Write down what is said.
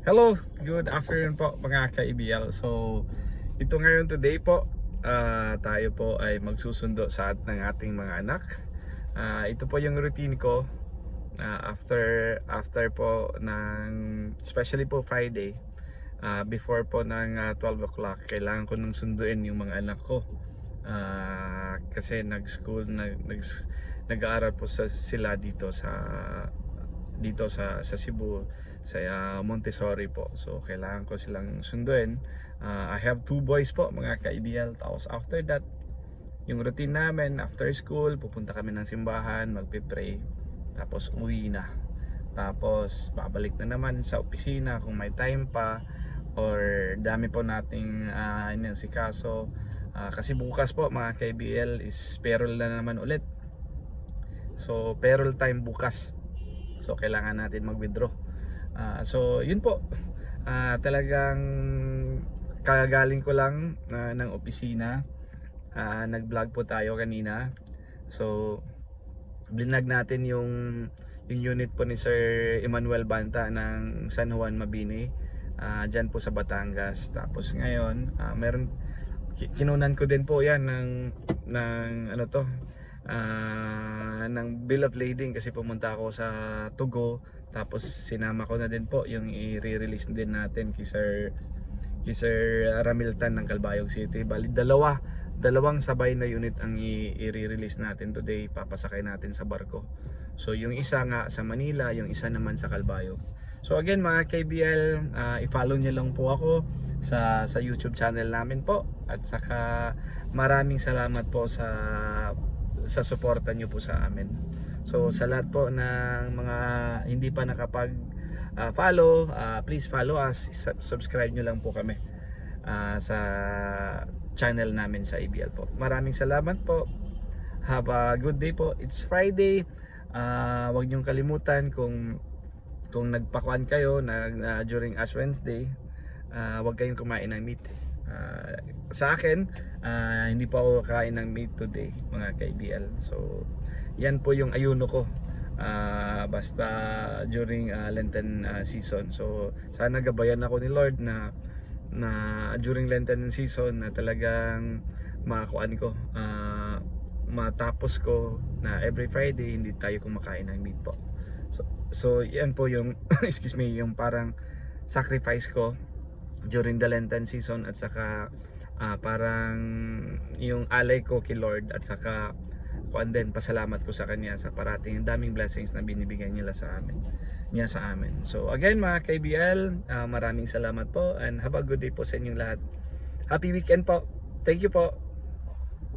Hello, good afternoon po mga ka-IBL. So, ito ngayon today po, tayo po ay magsusundo sa ng ating mga anak. Ito po yung routine ko after po ng especially po Friday, before po ng 12 o'clock, kailangan ko nang sunduin yung mga anak ko. Kasi nag-aaral po sila dito sa Cebu, sa Montessori po. So kailangan ko silang sunduin. I have two boys po mga ka-IBL. Tapos after that, yung routine namin after school, pupunta kami ng simbahan, magpe-pray, tapos uwi na. Tapos babalik na naman sa opisina kung may time pa, or dami po nating inasikaso. Kasi bukas po mga ka-IBL is payroll na naman ulit. So payroll time bukas. So kailangan natin mag-withdraw. So yun po. Talagang kagagaling ko lang ng opisina. Nag-vlog po tayo kanina. So blinag natin yung unit po ni Sir Emmanuel Banta ng San Juan Mabini, dyan po sa Batangas. Tapos ngayon, meron kinunan ko din po yan ng ano to, ng bill of lading, kasi pumunta ako sa Tugo. Tapos sinama ko na din po yung i-release din natin kay Sir Ramiltan ng Calbayog City. Bali dalawang sabay na unit ang i-release natin today. Papasakay natin sa barko. So yung isa nga sa Manila, yung isa naman sa Calbayog. So again mga KBL, i-follow nyo lang po ako sa YouTube channel namin po. At saka maraming salamat po sa suporta nyo po sa amin. So sa lahat po ng mga hindi pa nakapag follow, please follow us, subscribe nyo lang po kami sa channel namin sa ABL po. Maraming salamat po. Have a good day po. It's Friday. Huwag niyong kalimutan, kung nagpakuan kayo during Ash Wednesday, huwag kayong kumain ng meat. Sa akin, hindi pa ako kakain ng meat today mga ka-ABL. So yan po yung ayuno ko, basta during Lenten season. So sana gabayan ako ni Lord na during Lenten season na talagang makakuan ko, matapos ko na every Friday hindi tayo kumakain ng meat po. So yan po yung excuse me, yung parang sacrifice ko during the Lenten season, at saka parang yung alay ko kay Lord, at saka kuan din, pasalamat ko sa kanya sa parating daming blessings na binibigay niya sa amin. So again mga KBL, maraming salamat po, and have a good day po sa inyong lahat. Happy weekend po. Thank you po.